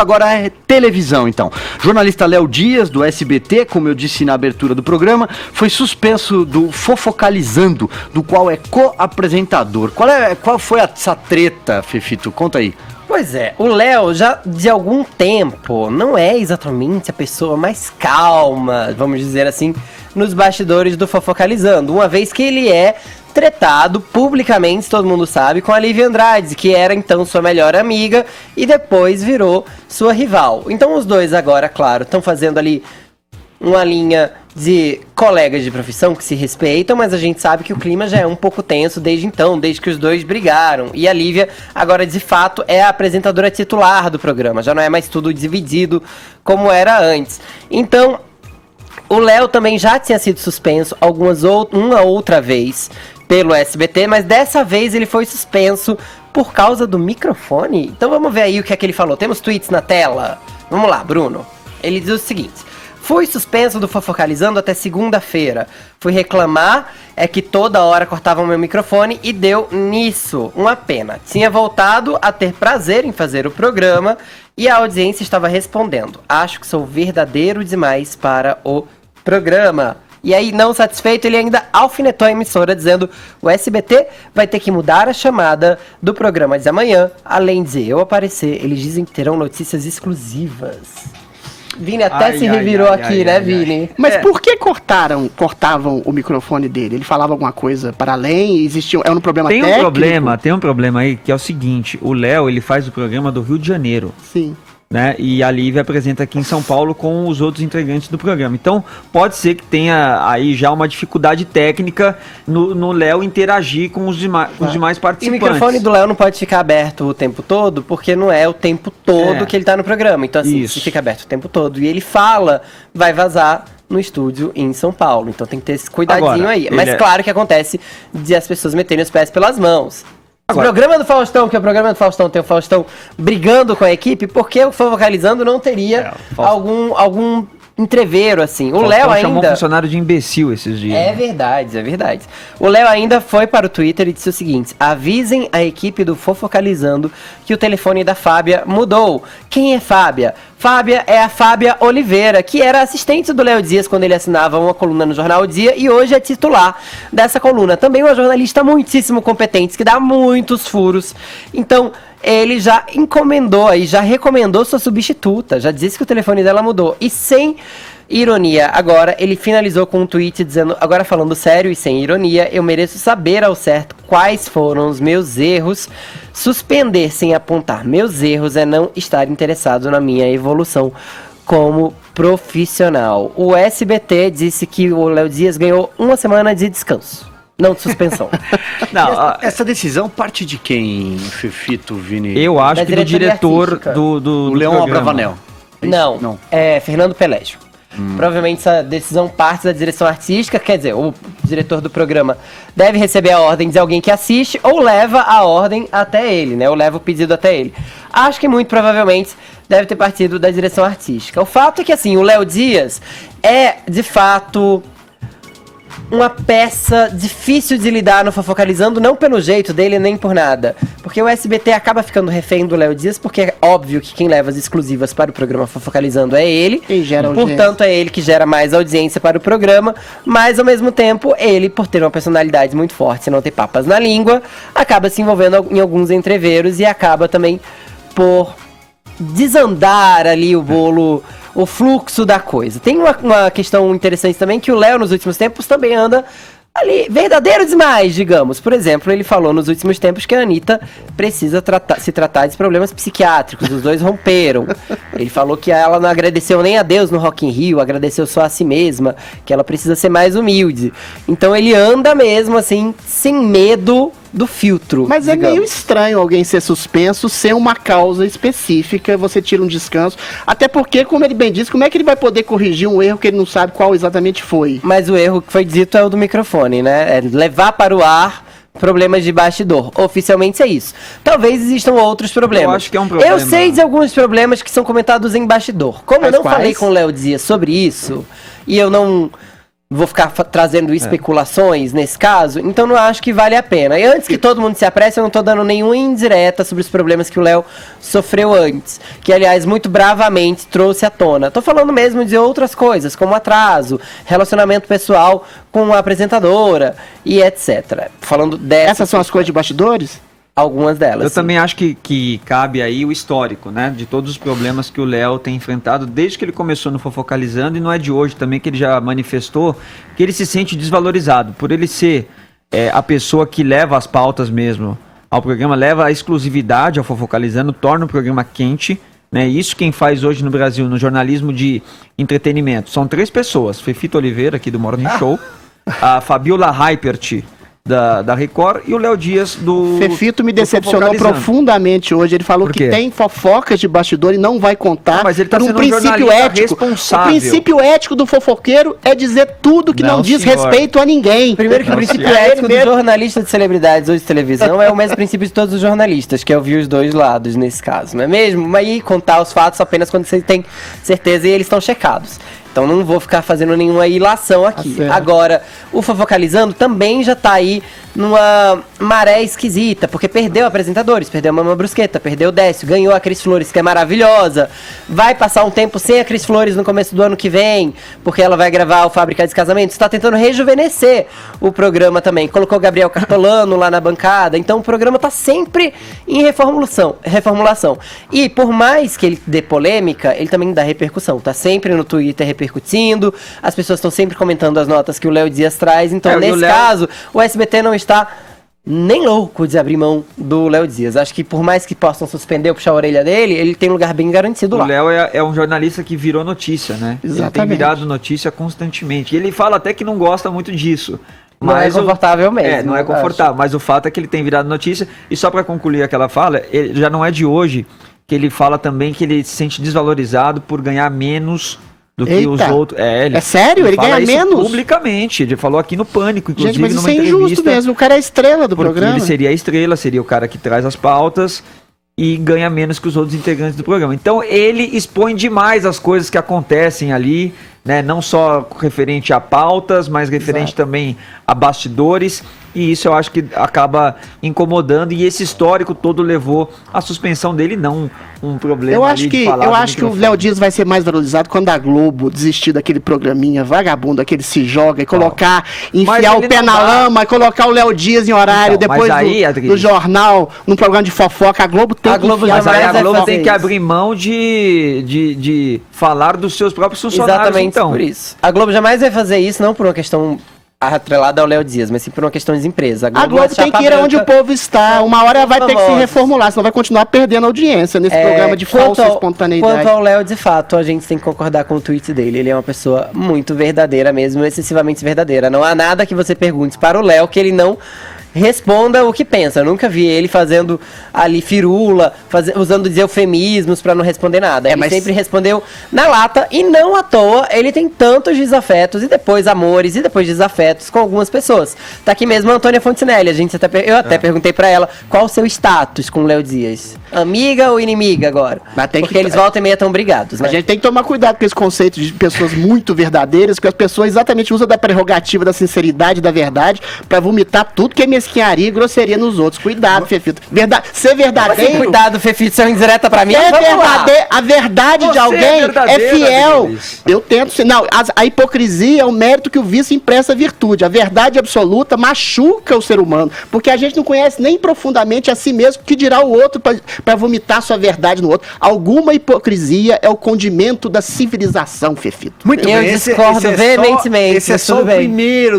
Agora é televisão, então. Jornalista Léo Dias, do SBT, como eu disse na abertura do programa, foi suspenso do Fofocalizando, do qual é co-apresentador. Qual foi essa treta, Fefito? Conta aí. Pois é, o Léo já de algum tempo não é exatamente a pessoa mais calma, vamos dizer assim, nos bastidores do Fofocalizando, uma vez que ele é tretado publicamente, todo mundo sabe, com a Lívia Andrade, que era então sua melhor amiga e depois virou sua rival. Então os dois agora, claro, estão fazendo ali uma linha de colegas de profissão que se respeitam, mas a gente sabe que o clima já é um pouco tenso desde então, desde que os dois brigaram. E a Lívia agora, de fato, é a apresentadora titular do programa, já não é mais tudo dividido como era antes. Então, o Léo também já tinha sido suspenso uma outra vez pelo SBT, mas dessa vez ele foi suspenso por causa do microfone. Então vamos ver aí o que é que ele falou. Temos tweets na tela. Vamos lá, Bruno. Ele diz o seguinte: fui suspenso do Fofocalizando até segunda-feira. Fui reclamar, que toda hora cortavam meu microfone e deu nisso. Uma pena. Tinha voltado a ter prazer em fazer o programa e a audiência estava respondendo. Acho que sou verdadeiro demais para o programa. E aí, não satisfeito, ele ainda alfinetou a emissora, dizendo: o SBT vai ter que mudar a chamada do programa de amanhã. Além de eu aparecer, eles dizem que terão notícias exclusivas. Vini até se revirou aqui, né, Vini? Mas por que cortavam o microfone dele? Ele falava alguma coisa para além? Era um problema técnico? Tem um problema aí, que é o seguinte: o Léo, ele faz o programa do Rio de Janeiro. Sim. Né? E a Lívia apresenta aqui em São Paulo com os outros integrantes do programa. Então, pode ser que tenha aí já uma dificuldade técnica no Léo interagir com os demais participantes. E o microfone do Léo não pode ficar aberto o tempo todo, porque não é o tempo todo que ele tá no programa. Então, assim, se fica aberto o tempo todo e ele fala, vai vazar no estúdio em São Paulo. Então tem que ter esse cuidadinho agora, aí. Mas claro que acontece de as pessoas meterem os pés pelas mãos. Agora, o programa do Faustão, que é o programa do Faustão, tem o Faustão brigando com a equipe, porque o Fofocalizando não teria algum entreveiro, assim. O Léo ainda chamou um funcionário de imbecil esses dias. É verdade, é verdade. O Léo ainda foi para o Twitter e disse o seguinte: avisem a equipe do Fofocalizando que o telefone da Fábia mudou. Quem é Fábia? Fábia é a Fábia Oliveira, que era assistente do Léo Dias quando ele assinava uma coluna no Jornal O Dia e hoje é titular dessa coluna. Também uma jornalista muitíssimo competente, que dá muitos furos. Então, ele já recomendou sua substituta, já disse que o telefone dela mudou. E sem ironia, agora ele finalizou com um tweet dizendo: agora falando sério e sem ironia, eu mereço saber ao certo quais foram os meus erros. Suspender sem apontar meus erros é não estar interessado na minha evolução como profissional. O SBT disse que o Léo Dias ganhou uma semana de descanso, não de suspensão. Não, essa decisão parte de quem, Fefito, Vini? Eu acho que do diretor do Leão Abravanel. Não, é Fernando Pelégio. Provavelmente essa decisão parte da direção artística, quer dizer, o diretor do programa deve receber a ordem de alguém que assiste ou leva a ordem até ele, né? Ou leva o pedido até ele. Acho que muito provavelmente deve ter partido da direção artística. O fato é que, assim, o Léo Dias é, de fato, uma peça difícil de lidar no Fofocalizando, não pelo jeito dele, nem por nada. Porque o SBT acaba ficando refém do Léo Dias, porque é óbvio que quem leva as exclusivas para o programa Fofocalizando é ele. Quem gera audiência. Portanto, é ele que gera mais audiência para o programa. Mas, ao mesmo tempo, ele, por ter uma personalidade muito forte e não ter papas na língua, acaba se envolvendo em alguns entreveros e acaba também por desandar ali o bolo, o fluxo da coisa. Tem uma questão interessante também, que o Léo nos últimos tempos também anda ali, verdadeiro demais, digamos. Por exemplo, ele falou nos últimos tempos que a Anitta precisa se tratar de problemas psiquiátricos, os dois romperam. Ele falou que ela não agradeceu nem a Deus no Rock in Rio, agradeceu só a si mesma, que ela precisa ser mais humilde. Então ele anda mesmo assim, sem medo do filtro. Mas digamos, é meio estranho alguém ser suspenso sem uma causa específica, você tira um descanso, até porque, como ele bem disse, como é que ele vai poder corrigir um erro que ele não sabe qual exatamente foi? Mas o erro que foi dito é o do microfone, né? É levar para o ar problemas de bastidor. Oficialmente é isso. Talvez existam outros problemas. Eu acho que é um problema. Eu sei de alguns problemas que são comentados em bastidor. Como eu não falei com o Léo Dias sobre isso, e eu não vou ficar trazendo especulações nesse caso, então não acho que vale a pena. E antes que todo mundo se apresse, eu não tô dando nenhuma indireta sobre os problemas que o Léo sofreu antes, que aliás muito bravamente trouxe à tona. Tô falando mesmo de outras coisas, como atraso, relacionamento pessoal com a apresentadora e etc. Falando dessas... Essas são as coisas de bastidores? Algumas delas. Eu sim. também acho que cabe aí o histórico, né? De todos os problemas que o Léo tem enfrentado desde que ele começou no Fofocalizando, e não é de hoje também que ele já manifestou que ele se sente desvalorizado por ele ser a pessoa que leva as pautas mesmo ao programa, leva a exclusividade ao Fofocalizando, torna o programa quente, né? Isso quem faz hoje no Brasil, no jornalismo de entretenimento, são 3 pessoas: Fefito Oliveira, aqui do Morning Show, a Fabiola Hypert, da Record, e o Léo Dias do Fefito me do decepcionou Fofocalizando. profundamente hoje. Ele falou Por que quê? tem fofocas de bastidor e não vai contar. Não, mas ele tá por um sendo um princípio jornalista ético. responsável. O princípio ético do fofoqueiro é dizer tudo que não, Não, diz senhor. respeito a ninguém. Primeiro que o Não, princípio senhor. ético do jornalista de celebridades ou de televisão é o mesmo princípio de todos os jornalistas, que é ouvir os dois lados nesse caso, não é mesmo? Mas aí contar os fatos apenas quando você tem certeza e eles estão checados. Então não vou ficar fazendo nenhuma ilação aqui. certo. Agora, o Fofocalizando também já tá aí numa maré esquisita, porque perdeu apresentadores, perdeu a Mama Brusqueta, perdeu o Décio, ganhou a Cris Flores, que é maravilhosa. Vai passar um tempo sem a Cris Flores no começo do ano que vem, porque ela vai gravar o Fábrica de Casamentos. Está tentando rejuvenescer o programa também. Colocou Gabriel Cartolano lá na bancada. Então o programa tá sempre em reformulação. E por mais que ele dê polêmica, ele também dá repercussão. Tá sempre no Twitter repercutindo, as pessoas estão sempre comentando as notas que o Léo Dias traz. Então, nesse caso, o SBT não está nem louco de abrir mão do Léo Dias. Acho que por mais que possam suspender ou puxar a orelha dele, ele tem um lugar bem garantido lá. O Léo é um jornalista que virou notícia, né? Ele tem Exatamente. virado notícia constantemente. E ele fala até que não gosta muito disso. Não é confortável mesmo. Não é eu confortável, acho. mas o fato é que ele tem virado notícia. E só pra concluir aquela fala, ele já não é de hoje que ele fala também que ele se sente desvalorizado por ganhar menos do que Eita. os outros. É sério? Ele fala ganha isso menos? Publicamente. Ele falou aqui no Pânico, inclusive, Gente, mas isso numa é injusto entrevista. mesmo. O cara é a estrela do Porque programa. ele seria a estrela, seria o cara que traz as pautas e ganha menos que os outros integrantes do programa. Então ele expõe demais as coisas que acontecem ali, né? Não só referente a pautas, mas referente também a bastidores. E isso eu acho que acaba incomodando, e esse histórico todo levou à suspensão dele, não um problema Eu ali acho de que, falar eu no acho que o microfone. Léo Dias vai ser mais valorizado quando a Globo desistir daquele programinha vagabundo, aquele se joga e colocar, enfiar ele o pé não na dá. lama e colocar o Léo Dias em horário Então, depois mas aí, do Adriles, jornal, num programa de fofoca. A Globo tem A que Globo enfiar Mas aí jamais a vai Globo fazer tem que isso. abrir mão de falar dos seus próprios funcionários, Exatamente então. por isso. A Globo jamais vai fazer isso, não por uma questão atrelada ao Léo Dias, mas sim por uma questão de empresa. A Globo é tem chapa que ir aonde o branca. povo está. Uma hora ela vai ter que se famosos. reformular, senão vai continuar perdendo audiência nesse programa de falsa espontaneidade. Quanto ao Léo, de fato, a gente tem que concordar com o tweet dele. Ele é uma pessoa muito verdadeira mesmo, excessivamente verdadeira. Não há nada que você pergunte para o Léo que ele não responda o que pensa. Eu nunca vi ele fazendo ali firula, usando eufemismos pra não responder nada. Ele mas- sempre respondeu na lata, e não à toa ele tem tantos desafetos e depois amores e depois desafetos com algumas pessoas. Tá aqui mesmo a Antônia Fontinelli. Eu até perguntei pra ela qual o seu status com o Léo Dias. Amiga ou inimiga agora? Mas tem Porque que- eles voltam e meia tão brigados, né? A gente tem que tomar cuidado com esse conceito de pessoas muito verdadeiras, porque as pessoas exatamente usam da prerrogativa da sinceridade, da verdade, pra vomitar tudo que é mesquinharia e grosseria nos outros. Cuidado, Fefito. Ser verdadeiro. Cuidado, Fefito, isso é uma indireta pra mim. É Vamos lá. verdadeiro, a verdade Você de é alguém é verdadeiro, fiel. Adriles. Eu tento ser. Não, a hipocrisia é o mérito que o vício empresta a virtude. A verdade absoluta machuca o ser humano, porque a gente não conhece nem profundamente a si mesmo, que dirá o outro para vomitar sua verdade no outro. Alguma hipocrisia é o condimento da civilização, Fefito. Muito Eu bem, discordo veementemente, Esse é mas só tudo o bem. primeiro